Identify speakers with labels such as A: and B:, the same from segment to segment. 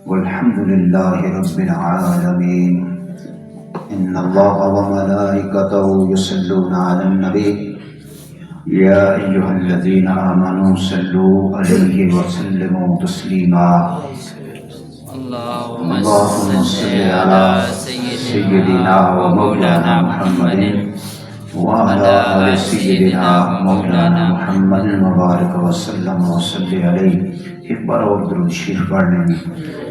A: والحمد لله رب العالمين. إن الله وملائكته يصلون على النبي يا أيها الذين آمنوا صلوا عليه وسلموا تسليما.
B: اللهم
A: اللهم صل على سيدنا ومولانا محمد وعلى آل سيدنا مولانا محمد وبارك وسلم وصل عليه. ایک بار اور درود شریف پڑھ لیں.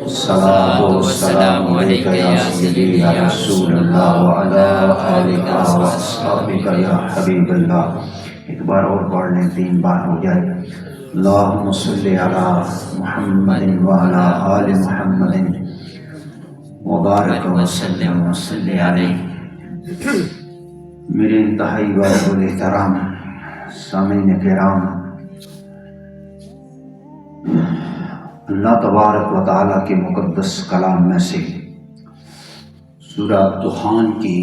A: الصلاۃ والسلام علیک یا سیدی یا رسول اللہ وعلی آلک واصحابک یا حبیب اللہ. ایک بار اور پڑھ لیں، 3 بار ہو جائے. اللہم صلی علی محمد وعلی آل محمد وبارک وسلم وصل علیہ. میرے انتہائی واجب الاحترام سامعین کرام، اللہ تبارک و تعالیٰ کے مقدس کلام میں سے سورہ دخان کی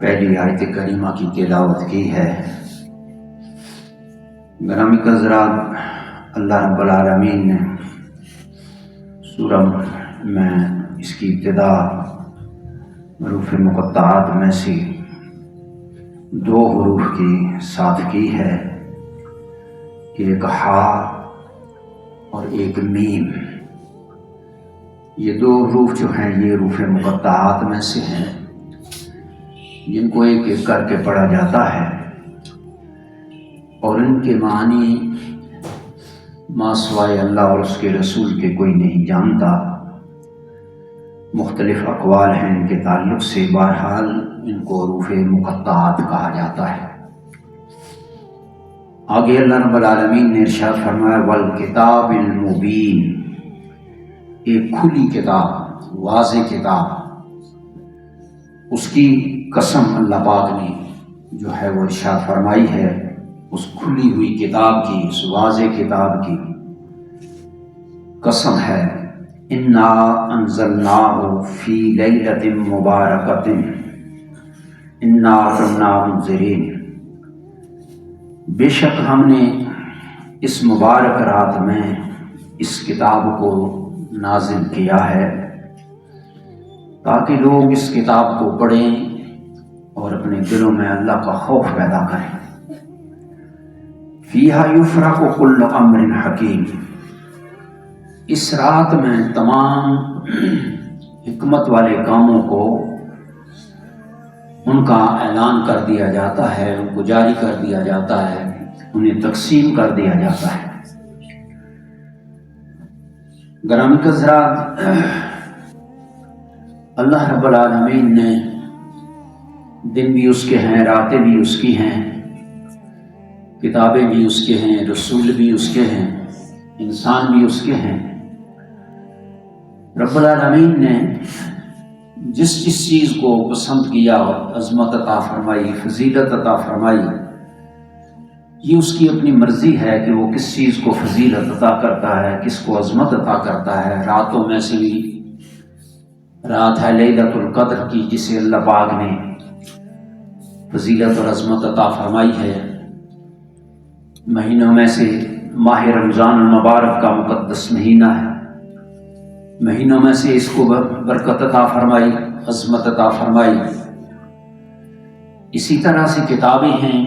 A: پہلی آیت کریمہ کی تلاوت کی ہے. گرامی حضرات، اللہ رب العالمین نے سورہ میں اس کی ابتدا حروف مقطعات میں سے 2 حروف کی ساتھ کی ہے کہ ایک ہا اور ایک میم. یہ 2 حروف جو ہیں یہ حروف مقطعات میں سے ہیں جن کو ایک ایک کر کے پڑھا جاتا ہے اور ان کے معنی ما سوائے اللہ اور اس کے رسول کے کوئی نہیں جانتا. مختلف اقوال ہیں ان کے تعلق سے، بہرحال ان کو حروف مقطعات کہا جاتا ہے. آگے اللہ رب العالمین نے ارشاد فرمایا والکتاب المبین، ایک کھلی کتاب، واضح کتاب. اس کی قسم اللہ پاک نے جو ہے وہ ارشاد فرمائی ہے، اس کھلی ہوئی کتاب کی، اس واضح کتاب کی قسم ہے. انا انزلناہ فی لیلۃ مبارکۃ انا کنا منذرین، بے شک ہم نے اس مبارک رات میں اس کتاب کو نازل کیا ہے تاکہ لوگ اس کتاب کو پڑھیں اور اپنے دلوں میں اللہ کا خوف پیدا کریں. فیہا یفرق کل امر حکیم، اس رات میں تمام حکمت والے کاموں کو ان کا اعلان کر دیا جاتا ہے، ان کو جاری کر دیا جاتا ہے، انہیں تقسیم کر دیا جاتا ہے. گرامی حضرات، اللہ رب العالمین نے دن بھی اس کے ہیں، راتیں بھی اس کی ہیں، کتابیں بھی اس کے ہیں، رسول بھی اس کے ہیں، انسان بھی اس کے ہیں. رب العالمین نے جس چیز کو پسند کیا، عظمت عطا فرمائی، فضیلت عطا فرمائی، یہ اس کی اپنی مرضی ہے کہ وہ کس چیز کو فضیلت عطا کرتا ہے، کس کو عظمت عطا کرتا ہے. راتوں میں سے بھی رات ہے لیلۃ القدر کی، جسے اللہ پاک نے فضیلت اور عظمت عطا فرمائی ہے. مہینوں میں سے ماہ رمضان المبارک کا مقدس مہینہ ہے، مہینوں میں سے اس کو برکت عطا فرمائی، عظمت عطا فرمائی. اسی طرح سے کتابیں ہیں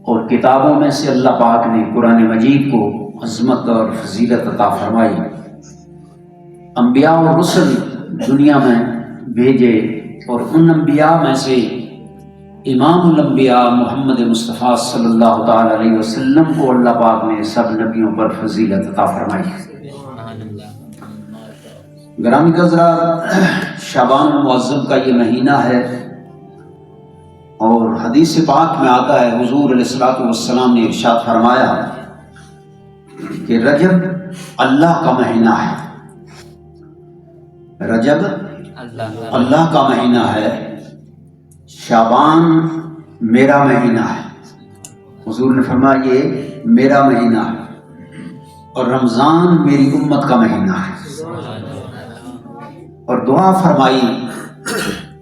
A: اور کتابوں میں سے اللہ پاک نے قرآن مجید کو عظمت اور فضیلت عطا فرمائی. انبیاء اور رسل دنیا میں بھیجے اور ان انبیاء میں سے امام الانبیاء محمد مصطفیٰ صلی اللہ تعالی علیہ وسلم کو اللہ پاک نے سب نبیوں پر فضیلت عطا فرمائی. گرامی حضرات، شعبان المعظم کا یہ مہینہ ہے اور حدیث پاک میں آتا ہے، حضور علیہ الصلوۃ والسلام نے ارشاد فرمایا کہ رجب اللہ کا مہینہ ہے، رجب اللہ کا مہینہ ہے، شعبان میرا مہینہ ہے. حضور نے فرمایا یہ میرا مہینہ ہے اور رمضان میری امت کا مہینہ ہے. اور دعا فرمائی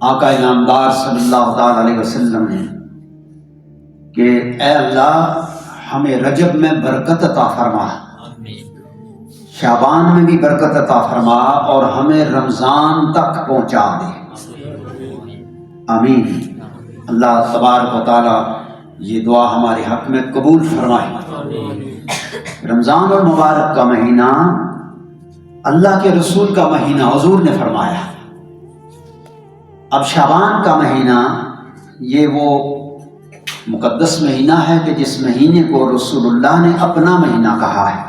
A: آقا انعامدار صلی اللہ تعالی علیہ وسلم نے کہ اے اللہ ہمیں رجب میں برکت عطا فرما، شعبان میں بھی برکت عطا فرما اور ہمیں رمضان تک پہنچا دے، آمین۔ اللہ تبارک و تعالی یہ دعا ہمارے حق میں قبول فرمائے۔ رمضان المبارک کا مہینہ اللہ کے رسول کا مہینہ، حضور نے فرمایا۔ اب شعبان کا مہینہ یہ وہ مقدس مہینہ ہے کہ جس مہینے کو رسول اللہ نے اپنا مہینہ کہا ہے،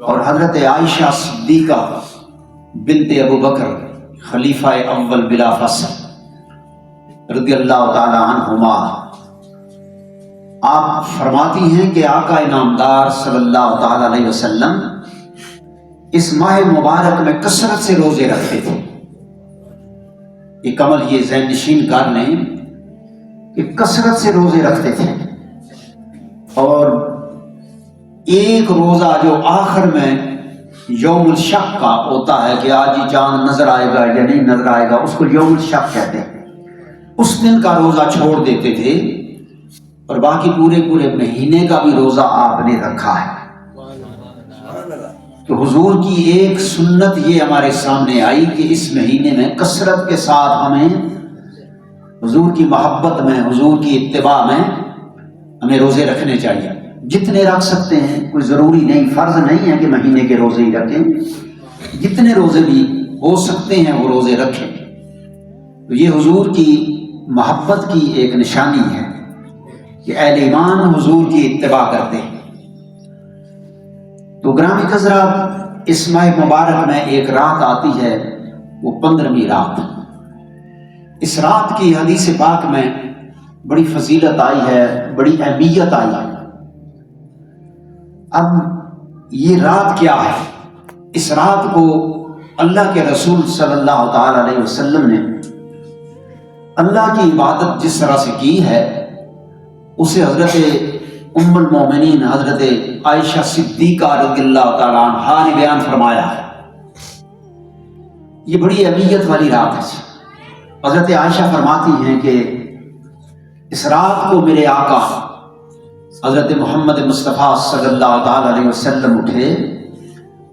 A: اور حضرت عائشہ صدیقہ بنت ابو بکر خلیفہ اول بلا فصل رضی اللہ تعالی عنہما آپ فرماتی ہیں کہ آقا انعامدار صلی اللہ تعالی علیہ وسلم اس ماہ مبارک میں کثرت سے روزے رکھتے تھے۔ ایک عمل یہ ذہن نشین کر لیں کہ کثرت سے روزے رکھتے تھے، اور ایک روزہ جو آخر میں یوم الشق کا ہوتا ہے کہ آج ہی چاند نظر آئے گا یا نہیں نظر آئے گا، اس کو یوم الشق کہتے ہیں، اس دن کا روزہ چھوڑ دیتے تھے، اور باقی پورے مہینے کا بھی روزہ آپ نے رکھا ہے۔ تو حضور کی ایک سنت یہ ہمارے سامنے آئی کہ اس مہینے میں کثرت کے ساتھ ہمیں حضور کی محبت میں، حضور کی اتباع میں ہمیں روزے رکھنے چاہیے، جتنے رکھ سکتے ہیں، کوئی ضروری نہیں، فرض نہیں ہے کہ مہینے کے روزے ہی رکھیں، جتنے روزے بھی ہو سکتے ہیں وہ روزے رکھیں۔ تو یہ حضور کی محبت کی ایک نشانی ہے کہ اہل ایمان حضور کی اتباع کرتے ہیں۔ تو گرامی حضرات، اس ماہ مبارک میں ایک رات آتی ہے، وہ 15ویں رات۔ اس رات کی حدیث پاک میں بڑی فضیلت آئی ہے، بڑی اہمیت آئی ہے۔ اب یہ رات کیا ہے؟ اس رات کو اللہ کے رسول صلی اللہ تعالی علیہ وسلم نے اللہ کی عبادت جس طرح سے کی ہے، اسے حضرت ام المومنین حضرت عائشہ صدیقہ رضی اللہ تعالیٰ عنہا نے بیان فرمایا ہے۔ یہ بڑی اہمیت والی رات ہے۔ حضرت عائشہ فرماتی ہیں کہ اس رات کو میرے آقا حضرت محمد مصطفیٰ صلی اللہ تعالی علیہ وسلم اٹھے،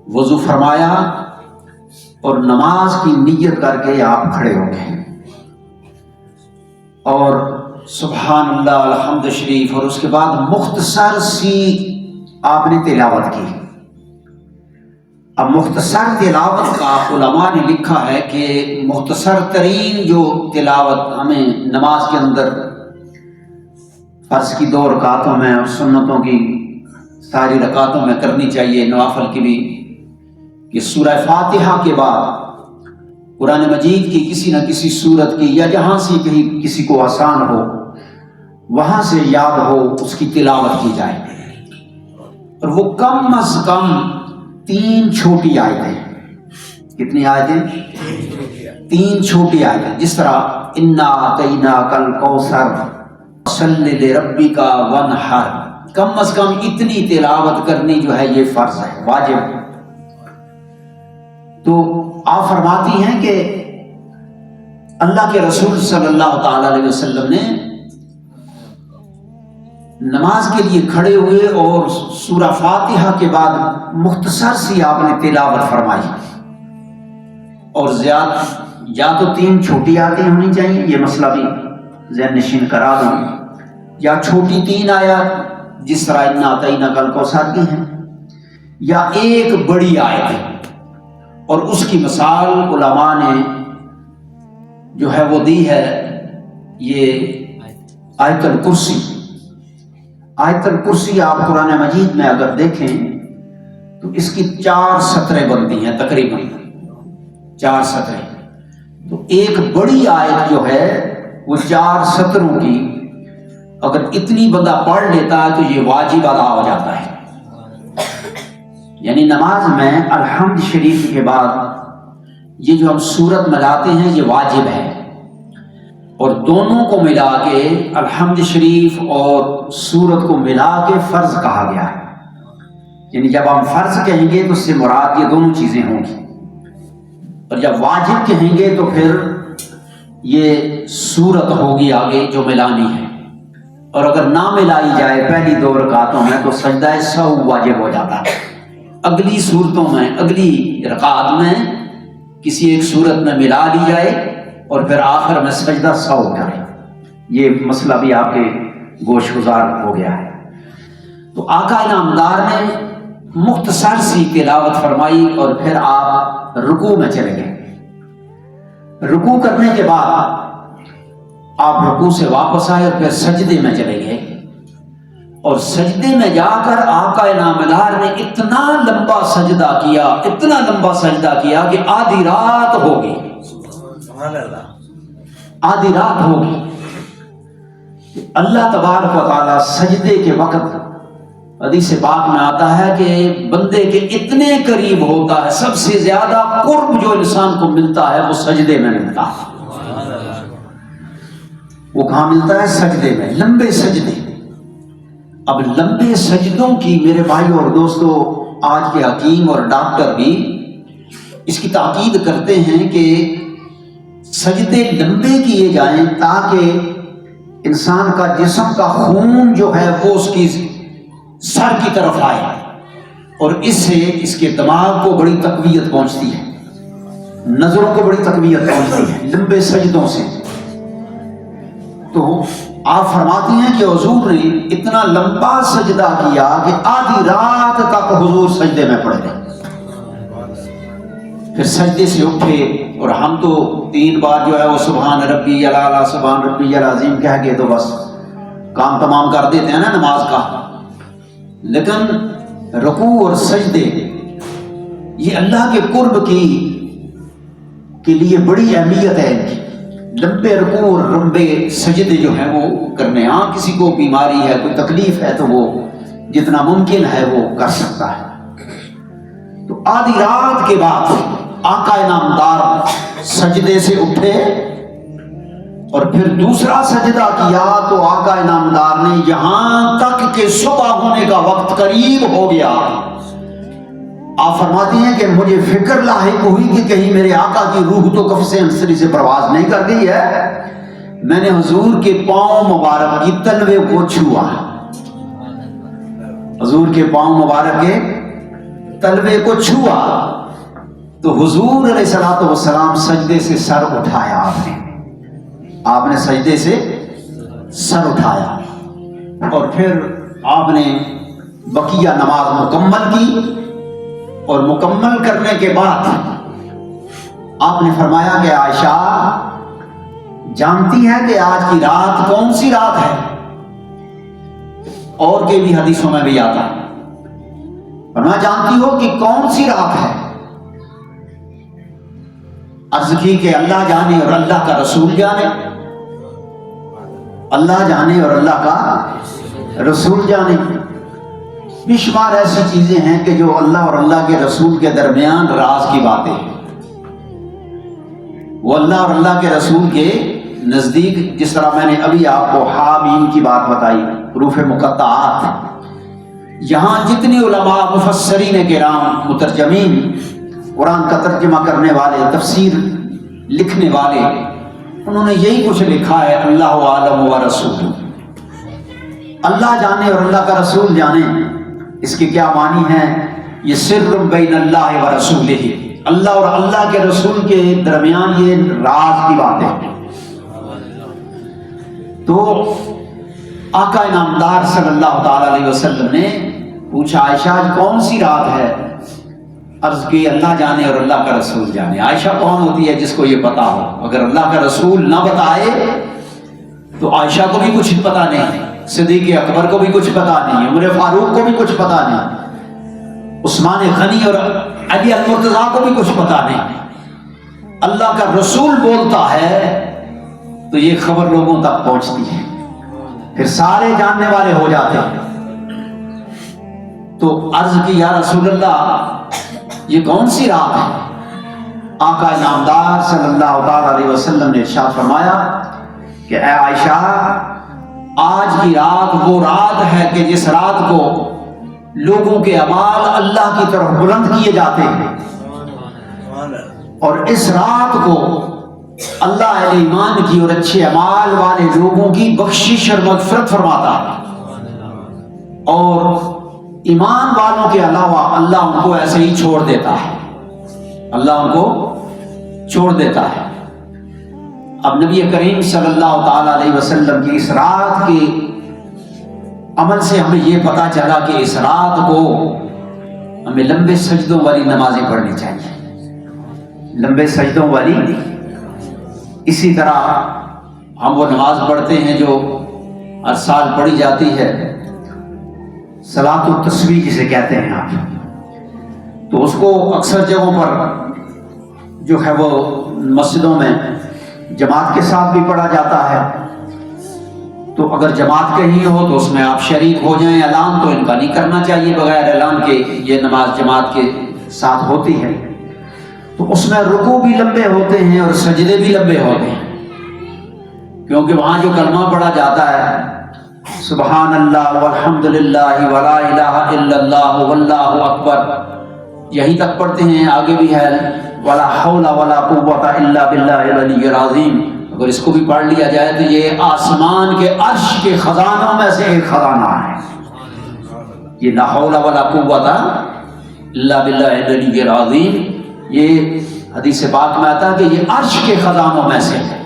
A: وضو فرمایا اور نماز کی نیت کر کے آپ کھڑے ہو گئے، اور سبحان اللہ الحمد شریف، اور اس کے بعد مختصر سی آپ نے تلاوت کی۔ اب مختصر تلاوت کا علماء نے لکھا ہے کہ مختصر ترین جو تلاوت ہمیں نماز کے اندر فرض کی 2 رکعتوں میں اور سنتوں کی ساری رکعتوں میں کرنی چاہیے، نوافل کی بھی، کہ سورہ فاتحہ کے بعد قرآن مجید کی کسی نہ کسی سورت کی، یا جہاں سے کہیں کسی کو آسان ہو وہاں سے یاد ہو، اس کی تلاوت کی جائے، اور وہ کم از کم 3 چھوٹی آیتیں۔ کتنی آیتیں؟ 3 چھوٹی آیتیں، جس طرح انا اعطیناک الکوثر صلی لربک وانحر، کم از کم اتنی تلاوت کرنی جو ہے یہ فرض ہے، واجب۔ تو آپ فرماتی ہیں کہ اللہ کے رسول صلی اللہ تعالی علیہ وسلم نے نماز کے لیے کھڑے ہوئے اور سورہ فاتحہ کے بعد مختصر سی آپ نے تلاوت فرمائی، اور زیادہ یا تو 3 چھوٹی آیتیں ہونی چاہیے، یہ مسئلہ بھی ذہن نشین کرا دوں، یا چھوٹی 3 آیات جس طرح انا اعطیناک الکوثر کی ہیں، یا ایک بڑی آیت ہے۔ اور اس کی مثال علماء نے جو ہے وہ دی ہے، یہ آیت الکرسی۔ آیت الکرسی آپ قرآن مجید میں اگر دیکھیں تو اس کی 4 سطریں بنتی ہیں، تقریباً 4 سطریں۔ تو ایک بڑی آیت جو ہے وہ 4 سطروں کی اگر اتنی بندہ پڑھ لیتا ہے تو یہ واجب ادا ہو جاتا ہے۔ یعنی نماز میں الحمد شریف کے بعد یہ جو ہم سورت ملاتے ہیں یہ واجب ہے، اور دونوں کو ملا کے الحمد شریف اور سورت کو ملا کے فرض کہا گیا ہے۔ یعنی جب ہم فرض کہیں گے تو اس سے مراد یہ دونوں چیزیں ہوں گی، اور جب واجب کہیں گے تو پھر یہ سورت ہوگی آگے جو ملانی ہے، اور اگر نہ ملائی جائے پہلی 2 رکعتوں میں تو سجدہ سہو واجب ہو جاتا ہے۔ اگلی صورتوں میں، اگلی رکعت میں کسی ایک صورت میں ملا لی جائے اور پھر آخر میں سجدہ سو کرے. یہ مسئلہ بھی آپ کے گوش گزار ہو گیا ہے. تو آقا انعامدار نے مختصر سی تلاوت فرمائی اور پھر آپ رکوع میں چلے گئے. رکوع کرنے کے بعد آپ رکوع سے واپس آئے اور پھر سجدے میں چلے گئے، اور سجدے میں جا کر آقا انعامدار نے اتنا لمبا سجدہ کیا، اتنا لمبا سجدہ کیا کہ آدھی رات ہو گئی. آدھی رات ہو گئی. اللہ تبارک و تعالی سجدے کے وقت حدیث پاک میں آتا ہے کہ بندے کے اتنے قریب ہوتا ہے، سب سے زیادہ قرب جو انسان کو ملتا ہے وہ سجدے میں ملتا ہے. وہ کہاں ملتا ہے؟ سجدے میں، لمبے سجدے. اب لمبے سجدوں کی میرے بھائی اور دوستو آج کے حکیم اور ڈاکٹر بھی اس کی تاکید کرتے ہیں کہ سجدے لمبے کیے جائیں تاکہ انسان کا جسم کا خون جو ہے وہ اس کی سر کی طرف آئے، اور اس سے اس کے دماغ کو بڑی تقویت پہنچتی ہے، نظروں کو بڑی تقویت پہنچتی ہے لمبے سجدوں سے. تو آپ فرماتی ہیں کہ حضور نے اتنا لمبا سجدہ کیا کہ آدھی رات تک حضور سجدے میں پڑ گئے. پھر سجدے سے اٹھے، اور ہم تو 3 بار جو ہے وہ سبحان ربی العلیٰ سبحان ربی العظیم کہہ کے تو بس کام تمام کر دیتے ہیں نا نماز کا. لیکن رکوع اور سجدے یہ اللہ کے قرب کے لیے بڑی اہمیت ہے ان کی. لمبے رکوع اور لمبے سجدے جو ہیں وہ کرنے. ہاں کسی کو بیماری ہے، کوئی تکلیف ہے تو وہ جتنا ممکن ہے وہ کر سکتا ہے. تو آدھی رات کے بعد آقا انعامدار سجدے سے اٹھے اور پھر دوسرا سجدہ کیا تو آقا انعامدار نے یہاں تک کہ صبح ہونے کا وقت قریب ہو گیا. آپ فرماتی ہیں کہ مجھے فکر لاحق ہوئی کہ کہیں میرے آقا کی روح تو کفس انصری سے پرواز نہیں کر گئی ہے. میں نے حضور کے پاؤں مبارک کی تلوے کو چھوا، حضور کے پاؤں مبارک کے تلوے کو چھوا تو حضور علیہ الصلوۃ والسلام سجدے سے سر اٹھایا. آپ نے سجدے سے سر اٹھایا اور پھر آپ نے بقیہ نماز مکمل کی، اور مکمل کرنے کے بعد آپ نے فرمایا کہ عائشہ جانتی ہے کہ آج کی رات کون سی رات ہے؟ اور کے بھی حدیثوں میں بھی آتا ہے. فرمایا جانتی ہو کہ کون سی رات ہے؟ عرض کی کہ اللہ جانے اور اللہ کا رسول جانے. اللہ جانے اور اللہ کا رسول جانے. بے شمار ایسی چیزیں ہیں کہ جو اللہ اور اللہ کے رسول کے درمیان راز کی باتیں ہیں. وہ اللہ اور اللہ کے رسول کے نزدیک، جس طرح میں نے ابھی آپ کو حامیم کی بات بتائی، حروف مقطعات، یہاں جتنے علماء مفسرین کرام مترجمین قرآن کا ترجمہ کرنے والے، تفسیر لکھنے والے، انہوں نے یہی کچھ لکھا ہے اللہ عالم و رسول. اللہ جانے اور اللہ کا رسول جانے، اس کے کیا معنی ہیں؟ یہ سر بین اللہ و رسولہ، اللہ اور اللہ کے رسول کے درمیان یہ راز کی بات ہے. تو آقا انعامدار صلی اللہ تعالی علیہ وسلم نے پوچھا عائشہ آج کون سی رات ہے؟ عرض کی اللہ جانے اور اللہ کا رسول جانے. عائشہ کون ہوتی ہے جس کو یہ پتا ہو؟ اگر اللہ کا رسول نہ بتائے تو عائشہ کو بھی کچھ پتا نہیں، صدیق اکبر کو بھی کچھ پتا نہیں، عمر فاروق کو بھی کچھ پتا نہیں، عثمان غنی اور علی المرتضیٰ کو بھی کچھ پتا نہیں. اللہ کا رسول بولتا ہے تو یہ خبر لوگوں تک پہنچتی ہے، پھر سارے جاننے والے ہو جاتے ہیں. تو عرض کی یا رسول اللہ یہ کون سی رات ہے؟ آقا انعامدار صلی اللہ تعالی علیہ وسلم نے ارشاد فرمایا کہ اے عائشہ آج کی رات وہ رات ہے کہ جس رات کو لوگوں کے اعمال اللہ کی طرف بلند کیے جاتے ہیں، اور اس رات کو اللہ اہل ایمان کی اور اچھے اعمال والے لوگوں کی بخشش اور مغفرت فرماتا ہے، اور ایمان والوں کے علاوہ اللہ ان کو ایسے ہی چھوڑ دیتا ہے، اللہ ان کو چھوڑ دیتا ہے۔ اب نبی کریم صلی اللہ تعالی علیہ وسلم کی اس رات کے عمل سے ہمیں یہ پتہ چلا کہ اس رات کو ہمیں لمبے سجدوں والی نمازیں پڑھنی چاہیے، لمبے سجدوں والی۔ اسی طرح ہم وہ نماز پڑھتے ہیں جو ہر سال پڑھی جاتی ہے، صلاۃ التسبیح جسے کہتے ہیں آپ، تو اس کو اکثر جگہوں پر جو ہے وہ مسجدوں میں جماعت کے ساتھ بھی پڑھا جاتا ہے۔ تو اگر جماعت کہیں ہو تو اس میں آپ شریک ہو جائیں، اعلان تو ان کا نہیں کرنا چاہیے بغیر اعلان کے، یہ نماز جماعت کے ساتھ ہوتی ہے۔ تو اس میں رکوع بھی لمبے ہوتے ہیں اور سجدے بھی لمبے ہوتے ہیں، کیونکہ وہاں جو کلمہ پڑھا جاتا ہے سبحان اللہ والحمد للہ ولا الہ الا اللہ واللہ اکبر، یہی تک پڑھتے ہیں، آگے بھی ہے ولا حول ولا قوۃ الا باللہ العلی العظیم۔ اگر اس کو بھی پڑھ لیا جائے تو یہ آسمان کے عرش کے خزانوں میں سے ایک خزانہ ہے، یہ لا حول ولا قوۃ الا باللہ العلی العظیم۔ یہ حدیث پاک میں آتا ہے کہ یہ عرش کے خزانوں میں سے ہے۔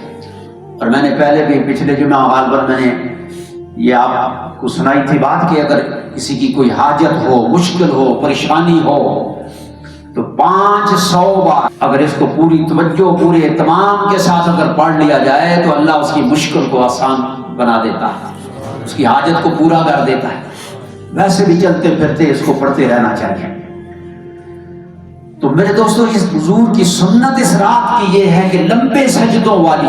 A: اور میں نے پہلے بھی پچھلے جمعہ غالباً میں نے یہ آپ کو سنائی تھی بات کہ اگر کسی کی کوئی حاجت ہو، مشکل ہو، پریشانی ہو، تو 500 بار اگر اس کو پوری توجہ، پورے اہتمام کے ساتھ اگر پڑھ لیا جائے تو اللہ اس کی مشکل کو آسان بنا دیتا ہے، اس کی حاجت کو پورا کر دیتا ہے۔ ویسے بھی چلتے پھرتے اس کو پڑھتے رہنا چاہیے۔ تو میرے دوستو، اس حضور کی سنت اس رات کی یہ ہے کہ لمبے سجدوں والی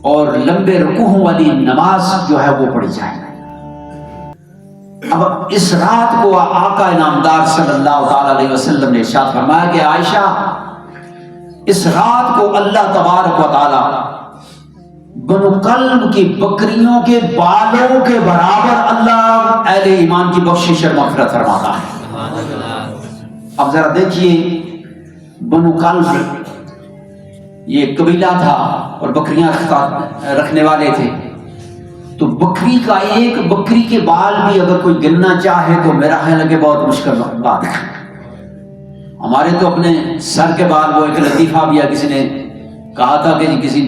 A: اور لمبے رکوع والی نماز جو ہے وہ پڑھی جائے۔ اب اس رات کو آقا انعامدار صلی اللہ تعالی علیہ وسلم نے ارشاد فرمایا کہ عائشہ، اس رات کو اللہ تبارک و تعالی بنو کلب کی بکریوں کے بالوں کے برابر اللہ اہل ایمان کی بخشش اور مغفرت فرماتا ہے۔ اب ذرا دیکھیے، بنو کلب یہ قبیلہ تھا اور بکریاں رکھنے والے تھے، تو بکری کا ایک بکری کے بال بھی اگر کوئی گننا چاہے تو میرا خیال ہے کہ بہت مشکل بات ہے۔ ہمارے تو اپنے سر کے بال، وہ ایک لطیفہ بھی ہے، کسی نے کہا تھا کہ کسی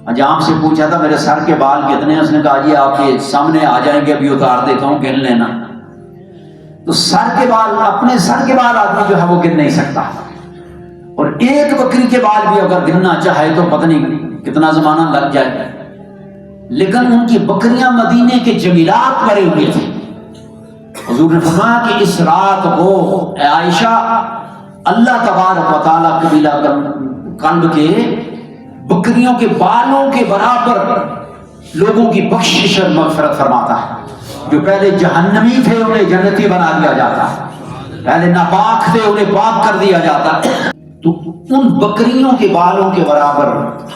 A: حجام سے پوچھا تھا میرے سر کے بال کتنے ہیں، اس نے کہا جی آپ کے سامنے آ جائیں گے، ابھی اتار دیتا ہوں، گن لینا۔ تو سر کے بال، اپنے سر کے بال آدمی جو ہے وہ گن نہیں سکتا، اور ایک بکری کے بال بھی اگر گننا چاہے تو پتہ نہیں کتنا زمانہ لگ جائے۔ لیکن ان کی بکریاں مدینے کے جنگلات بھرے ہوئے تھے۔ حضور نے فرمایا کہ اس رات کو اے عائشہ، اللہ تبارک و تعالیٰ قبیلہ کلب کے بکریوں کے بالوں کے برابر لوگوں کی بخشش اور مغفرت فرماتا ہے۔ جو پہلے جہنمی تھے انہیں جنتی بنا دیا جاتا ہے، پہلے ناپاک تھے انہیں پاک کر دیا جاتا ہے۔ تو ان بکریوں کے بالوں کے برابر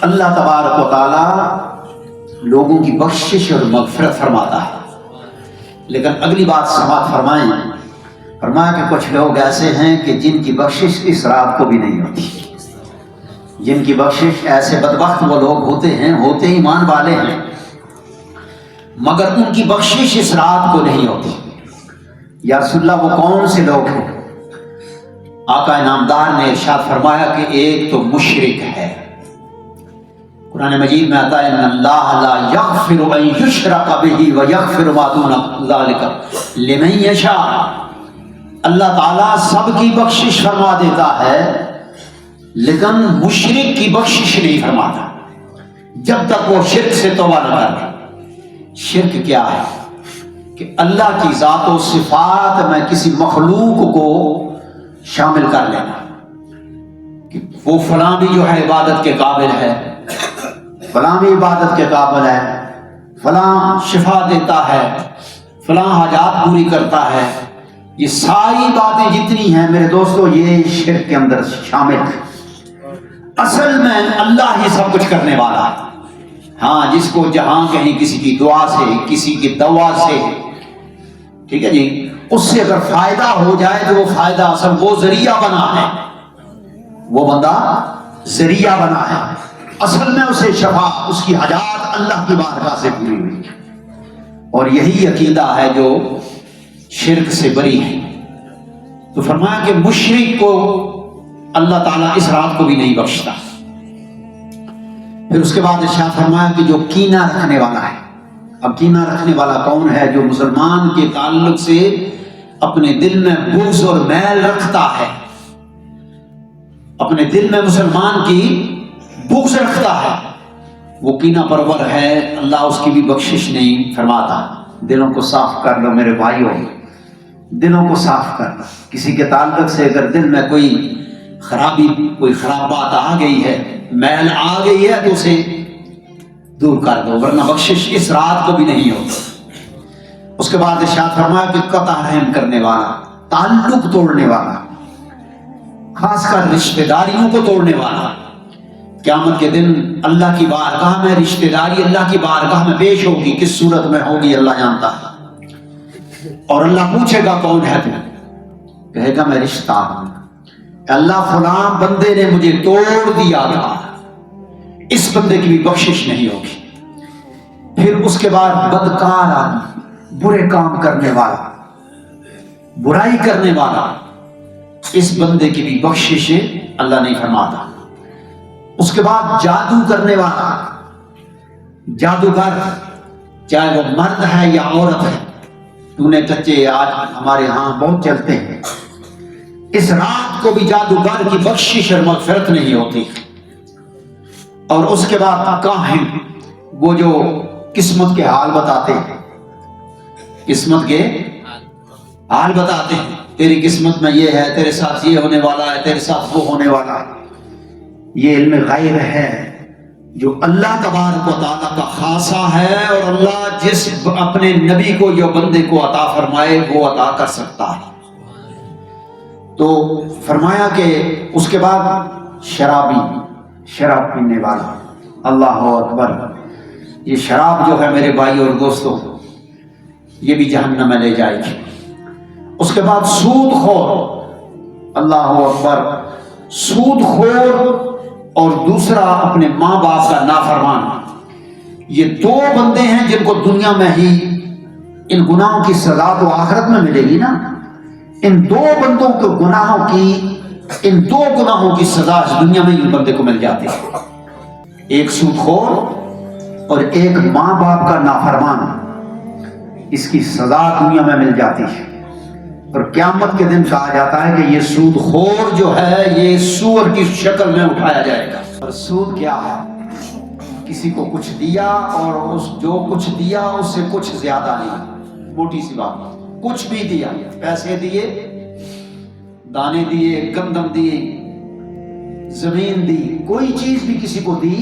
A: اللہ تبارک و تعالی لوگوں کی بخشش اور مغفرت فرماتا ہے۔ لیکن اگلی بات سماعت فرمائیں، فرمایا کہ کچھ لوگ ایسے ہیں کہ جن کی بخشش اس رات کو بھی نہیں ہوتی، جن کی بخشش، ایسے بدبخت وہ لوگ ہوتے ایمان والے ہیں، مگر ان کی بخشش اس رات کو نہیں ہوتی۔ یا رسول اللہ وہ کون سے لوگ ہیں؟ آقا انعامدار نے ارشاد فرمایا کہ ایک تو مشرک ہے۔ قرآن مجید میں آتا ہے ان اللہ لا یغفر ان یشرک بہ ویغفر ما دون ذلک لمن یشاء۔ اللہ تعالیٰ سب کی بخشش فرما دیتا ہے لیکن مشرک کی بخشش نہیں فرماتا جب تک وہ شرک سے توبہ نہ کرے۔ شرک کیا ہے؟ کہ اللہ کی ذات و صفات میں کسی مخلوق کو شامل کر لینا، کہ وہ فلاں بھی جو ہے عبادت کے قابل ہے، فلاں بھی عبادت کے قابل ہے، فلاں شفا دیتا ہے، فلاں حاجات پوری کرتا ہے، یہ ساری باتیں جتنی ہیں میرے دوستو یہ شرک کے اندر شامل ہے۔ اصل میں اللہ ہی سب کچھ کرنے والا ہے۔ ہاں، جس کو جہاں کہیں کسی کی دعا سے، کسی کی دوا سے، ٹھیک ہے جی، اس سے اگر فائدہ ہو جائے تو وہ فائدہ اصل وہ ذریعہ بنا ہے، وہ بندہ ذریعہ بنا ہے، اصل میں اسے شفا، اس کی حاجات اللہ کی بارگاہ سے پوری ہوئی۔ اور یہی عقیدہ ہے جو
B: شرک سے بری ہیں. تو فرمایا کہ مشرک کو اللہ تعالیٰ اس رات کو بھی نہیں بخشتا. پھر اس کے بعد ارشاد فرمایا کہ جو کینہ رکھنے والا ہے. اب کینہ رکھنے والا کون ہے؟ جو مسلمان کے تعلق سے اپنے دل میں بغض اور میل رکھتا ہے، اپنے دل میں مسلمان کی بغض رکھتا ہے، وہ کینہ پرور ہے، اللہ اس کی بھی بخشش نہیں فرماتا. دلوں کو صاف کر لو میرے بھائیوں، دلوں کو صاف کر لو. کسی کے تعلق سے اگر دل میں کوئی خرابی، کوئی خراب بات آ گئی ہے، میل آ گئی ہے، تو اسے دور کر دو، ورنہ بخشش اس رات کو بھی نہیں ہوتی. اس کے بعد ارشاد فرمایا کہ قطع رحم کرنے والا، تعلق توڑنے والا، خاص کر رشتہ داریوں کو توڑنے والا، قیامت کے دن اللہ کی بارگاہ میں رشتہ داری اللہ کی بارگاہ میں پیش ہوگی. کس صورت میں ہوگی اللہ جانتا ہے. اور اللہ پوچھے گا کون ہے تو کہے گا میں رشتہ ہوں. اللہ فلاں بندے نے مجھے توڑ دیا تھا، اس بندے کی بھی بخشش نہیں ہوگی. پھر اس کے بعد بدکار آدمی، برے کام کرنے والا، برائی کرنے والا، اس بندے کی بھی بخشش اللہ نہیں فرماتا. اس کے بعد جادو کرنے والا، جادوگر، چاہے وہ مرد ہے یا عورت ہے. ٹونے ٹچے آج ہمارے ہاں بہت چلتے ہیں. اس رات کو بھی جادوگر کی بخشش اور مغفرت نہیں ہوتی. اور اس کے بعد کاہن، وہ جو قسمت کے حال بتاتے ہیں، قسمت کے حال بتاتے ہیں، تیری قسمت میں یہ ہے، تیرے ساتھ یہ ہونے والا ہے، تیرے ساتھ وہ ہونے والا ہے. یہ علم غیب ہے جو اللہ تبارک و تعالیٰ کا خاصہ ہے، اور اللہ جس اپنے نبی کو یا بندے کو عطا فرمائے وہ عطا کر سکتا ہے. تو فرمایا کہ اس کے بعد شرابی، شراب پینے والا، اللہ اکبر. یہ شراب جو ہے میرے بھائی اور دوستوں، یہ بھی جہنم میں لے جائے گی. اس کے بعد سود خور، اللہ اکبر، سود خور اور دوسرا اپنے ماں باپ کا نافرمان. یہ دو بندے ہیں جن کو دنیا میں ہی ان گناہوں کی سزا تو آخرت میں ملے گی نا. ان دو بندوں کے گناہوں کی، ان دو گناہوں کی سزا اس دنیا میں ان بندے کو مل جاتی ہے. ایک سود خور اور ایک ماں باپ کا نافرمان، اس کی سزا دنیا میں مل جاتی ہے. اور قیامت کے دن کہا جاتا ہے کہ یہ سود خور جو ہے یہ سور کی شکل میں اٹھایا جائے گا. اور سود کیا ہے؟ کسی کو کچھ دیا اور اس جو کچھ دیا اس سے کچھ زیادہ نہیں. موٹی سی بات، کچھ بھی دیا، پیسے دیے، دانے دیے، گندم دیے، زمین دی، کوئی چیز بھی کسی کو دی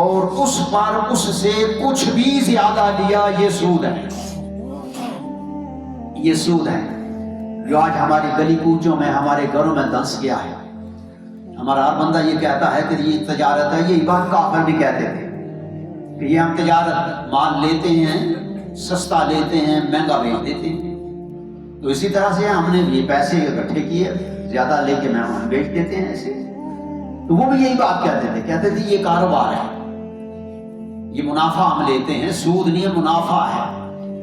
B: اور اس پر اس سے کچھ بھی زیادہ لیا، یہ سود ہے. یہ سود ہے جو آج ہماری گلی کوچوں میں، ہمارے گھروں میں دنس گیا ہے. ہمارا ہر بندہ یہ کہتا ہے کہ یہ تجارت ہے. یہ بات کافر بھی کہتے تھے کہ یہ ہم تجارت، مال لیتے ہیں، سستا لیتے ہیں، مہنگا بیچ دیتے ہیں. تو اسی طرح سے ہم نے یہ پیسے اکٹھے کیے، زیادہ لے کے ہم بیچ دیتے ہیں ایسے. تو وہ بھی یہی بات کہتے تھے یہ کاروبار ہے، یہ منافع ہم لیتے ہیں. سود نہیں ہے، منافع ہے.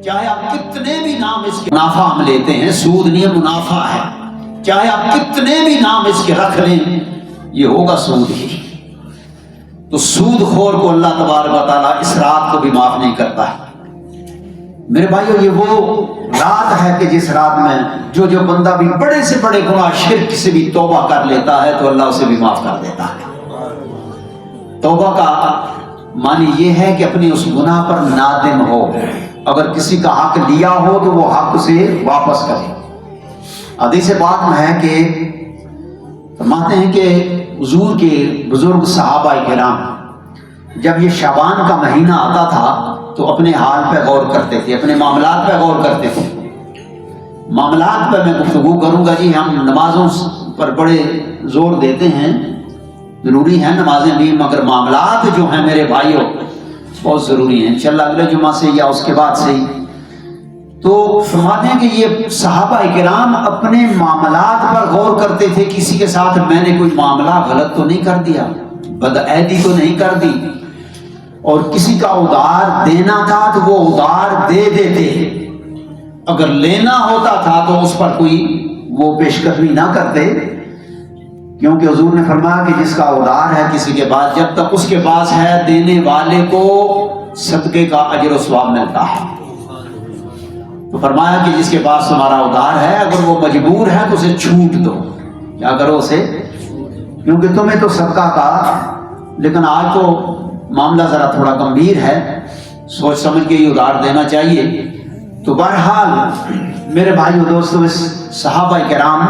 B: چاہے آپ کتنے بھی نام اس کے منافع ہم لیتے ہیں، سود نہیں ہے، منافع ہے. چاہے آپ کتنے بھی نام اس کے رکھ لیں، یہ ہوگا سود ہی. تو سود خور کو اللہ تبارک و تعالیٰ اس رات کو بھی معاف نہیں کرتا ہے. میرے بھائیو، یہ وہ رات ہے کہ جس رات میں جو بندہ بھی بڑے سے بڑے گناہ، شرک سے بھی توبہ کر لیتا ہے تو اللہ اسے بھی معاف کر دیتا ہے. توبہ کا معنی یہ ہے کہ اپنی اس گناہ پر نادم ہو. اگر کسی کا حق لیا ہو تو وہ حق سے واپس کرے. حدیث پاک میں ہے کہ فرماتے ہیں کہ حضور کے بزرگ صحابہ کرام جب یہ شعبان کا مہینہ آتا تھا تو اپنے حال پہ غور کرتے تھے، اپنے معاملات پہ غور کرتے تھے. معاملات پہ میں گفتگو کروں گا. جی ہم نمازوں پر بڑے زور دیتے ہیں، ضروری ہیں نمازیں بھی، مگر معاملات جو ہیں میرے بھائیوں بہت ضروری ہیں. انشاءاللہ اگلے جمعہ سے یا اس کے بعد سے ہی. تو فرماتے ہیں کہ یہ صحابہ کرام اپنے معاملات پر غور کرتے تھے. کسی کے ساتھ میں نے کوئی معاملہ غلط تو نہیں کر دیا، بدعہدی تو نہیں کر دی، اور کسی کا ادھار دینا تھا تو وہ ادھار دے دیتے. اگر لینا ہوتا تھا تو اس پر کوئی وہ پیش قدمی نہ کرتے، کیونکہ حضور نے فرمایا کہ جس کا ادار ہے کسی کے پاس، جب تک اس کے پاس ہے دینے والے کو صدقے کا اجر و ثواب ملتا ہے۔ تو فرمایا کہ جس کے پاس تمہارا ادار ہے اگر وہ مجبور ہے تو اسے چھوٹ دو، کیا کرو اسے، کیونکہ تمہیں تو صدقہ کا، لیکن آج تو معاملہ ذرا تھوڑا گمبھیر ہے، سوچ سمجھ کے ہی ادار دینا چاہیے۔ تو بہرحال میرے بھائیو دوستو، صحابہ کرام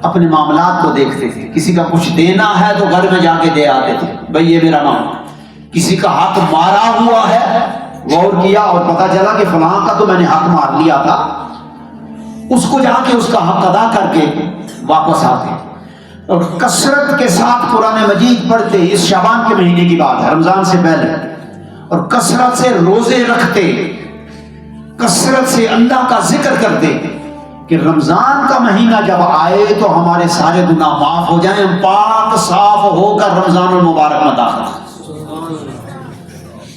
B: اپنے معاملات کو دیکھتے تھے، کسی کا کچھ دینا ہے تو گھر میں جا کے دے آتے تھے، بھئی یہ میرا مال، کسی کا حق مارا ہوا ہے، غور کیا اور پتا چلا کہ فلاں کا تو میں نے حق مار لیا تھا، اس کو جا کے اس کا حق ادا کر کے واپس آتے، اور کثرت کے ساتھ قرآن مجید پڑھتے، اس شعبان کے مہینے کی بات ہے، رمضان سے پہلے، اور کثرت سے روزے رکھتے، کثرت سے اللہ کا ذکر کرتے کہ رمضان کا مہینہ جب آئے تو ہمارے سارے گناہ معاف ہو جائیں، ہم پاک صاف ہو کر رمضان المبارک میں داخل ہیں۔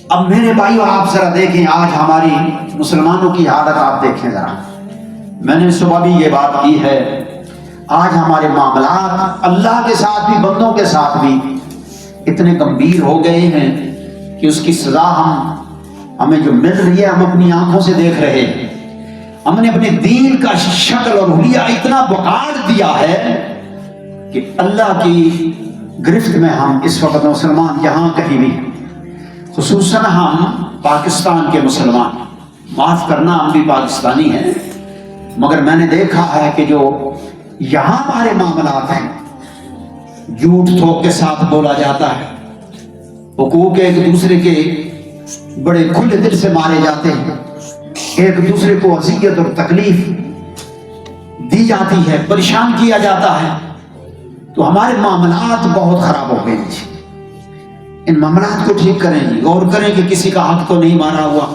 B: اب میرے بھائیو آپ ذرا دیکھیں آج ہماری مسلمانوں کی حالت آپ دیکھیں ذرا، میں نے صبح بھی یہ بات کی ہے، آج ہمارے معاملات اللہ کے ساتھ بھی بندوں کے ساتھ بھی اتنے گمبھیر ہو گئے ہیں کہ اس کی سزا ہمیں جو مل رہی ہے ہم اپنی آنکھوں سے دیکھ رہے ہیں۔ ہم نے اپنے دین کا شکل اور حلیہ اتنا بگاڑ دیا ہے کہ اللہ کی گرفت میں ہم اس وقت مسلمان جہاں کہیں بھی، خصوصاً ہم پاکستان کے مسلمان، معاف کرنا ہم بھی پاکستانی ہیں، مگر میں نے دیکھا ہے کہ جو یہاں ہمارے معاملات ہیں، جھوٹ تھوک کے ساتھ بولا جاتا ہے، حقوق ایک دوسرے کے بڑے کھلے دل سے مارے جاتے ہیں، ایک دوسرے کو اذیت اور تکلیف دی جاتی ہے، پریشان کیا جاتا ہے، تو ہمارے معاملات بہت خراب ہو گئے ہیں۔ ان معاملات کو ٹھیک کریں جی، غور کریں کہ کسی کا حق تو نہیں مارا ہوا،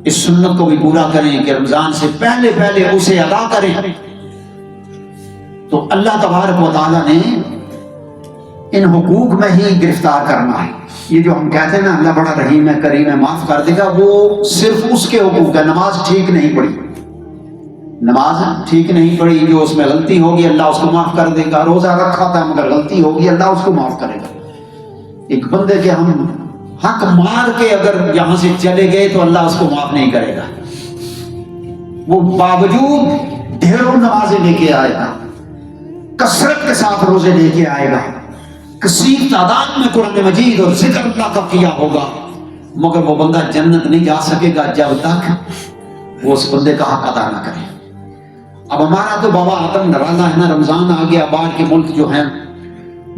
B: اس سنت کو بھی پورا کریں کہ رمضان سے پہلے پہلے اسے ادا کریں، تو اللہ تبارک و تعالیٰ نے ان حقوق میں ہی گرفتار کرنا ہے۔ یہ جو ہم کہتے ہیں نا اللہ بڑا رحیم ہے، کریم ہے، معاف کر دے گا، وہ صرف اس کے حقوق ہے۔ نماز ٹھیک نہیں پڑھی، نماز ٹھیک نہیں پڑھی، جو اس میں غلطی ہوگی اللہ اس کو معاف کر دے گا، روزہ رکھا تھا مگر غلطی ہوگی اللہ اس کو معاف کرے گا۔ ایک بندے کے ہم حق مار کے اگر یہاں سے چلے گئے تو اللہ اس کو معاف نہیں کرے گا، وہ باوجود ڈھیروں نمازیں لے کے آئے گا، کثرت کے ساتھ روزے لے کے آئے گا، کثیر تعداد میں قرآن مجید اور ذکر اللہ کا کیا ہوگا، مگر وہ بندہ جنت نہیں جا سکے گا جب تک وہ اس بندے کا حق ادا نہ کرے۔ اب ہمارا تو بابا آدم نرالا ہے نا، رمضان آ گیا، باہر کے ملک جو ہیں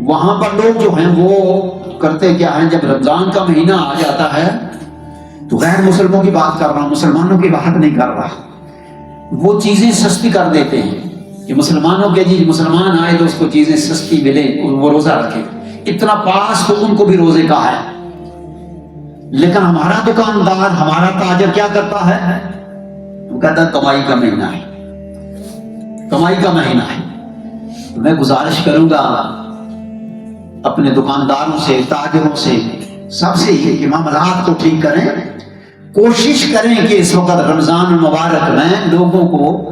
B: وہاں پر لوگ جو ہیں وہ کرتے کیا ہیں، جب رمضان کا مہینہ آ جاتا ہے تو غیر مسلموں کی بات کر رہا ہوں، مسلمانوں کی بات نہیں کر رہا، وہ چیزیں سستی کر دیتے ہیں کہ مسلمانوں کے جی مسلمان آئے تو اس کو چیزیں سستی ملے، وہ روزہ رکھے، اتنا پاس تو ان کو بھی روزے کا ہے۔ لیکن ہمارا دکاندار، ہمارا تاجر کیا کرتا ہے، وہ کہتا ہے کمائی کا مہینہ ہے، کمائی کا مہینہ ہے۔ تو میں گزارش کروں گا اپنے دکانداروں سے، تاجروں سے، سب سے یہ کہ معاملات کو ٹھیک کریں، کوشش کریں کہ اس وقت رمضان المبارک میں لوگوں کو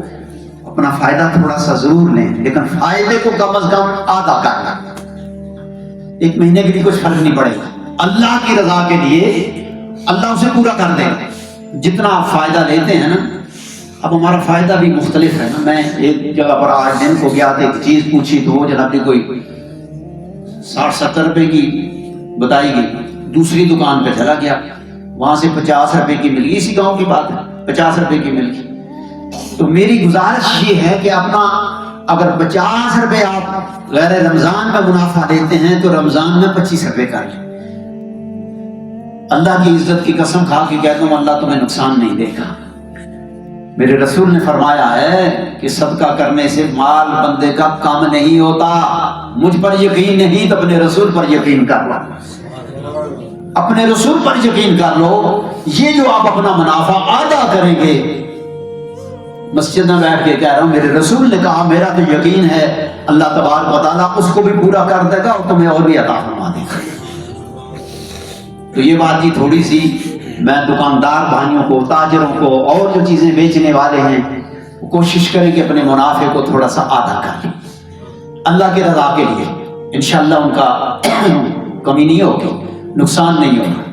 B: اپنا فائدہ تھوڑا سا ضرور لیں، لیکن فائدے کو کم از کم آدھا کرنا، ایک مہینے کے لیے کچھ فرق نہیں پڑے گا، اللہ کی رضا کے لیے اللہ اسے پورا کر دے گا۔ جتنا آپ فائدہ لیتے ہیں نا، اب ہمارا فائدہ بھی مختلف ہے نا، میں ایک جگہ پر آج دن کو گیا تھا، ایک چیز پوچھی تو وہ جناب نے کوئی 60-70 روپے کی بتائی گئی، دوسری دکان پہ چلا گیا، وہاں سے 50 روپے کی مل گئی، اسی گاؤں کی بات ہے، 50 روپے کی مل گئی۔ تو میری گزارش یہ ہے کہ اپنا اگر 50 روپے آپ غیر رمضان میں منافع لیتے ہیں تو رمضان میں 25 روپے کر لیں۔ اللہ کی عزت کی قسم کھا کے کہتا ہوں اللہ تمہیں نقصان نہیں دے گا۔ میرے رسول نے فرمایا ہے کہ صدقہ کرنے سے مال بندے کا کم نہیں ہوتا۔ مجھ پر یقین نہیں تو اپنے رسول پر یقین کر لو، اپنے رسول پر یقین کر لو۔ یہ جو آپ اپنا منافع آدھا کریں گے، مسجد میں بیٹھ کے کہہ رہا ہوں میرے رسول نے کہا، میرا تو یقین ہے اللہ تبارک و تعالیٰ اس کو بھی پورا کر دے گا اور تمہیں اور بھی عطا فرما دے گا۔ تو یہ بات ہی تھوڑی سی میں دکاندار بھائیوں کو، تاجروں کو، اور جو چیزیں بیچنے والے ہیں وہ کوشش کریں کہ اپنے منافع کو تھوڑا سا آدھا کر لیں اللہ کے رضا کے لیے، انشاءاللہ ان کا کمی نہیں ہوگی، نقصان نہیں ہوگا۔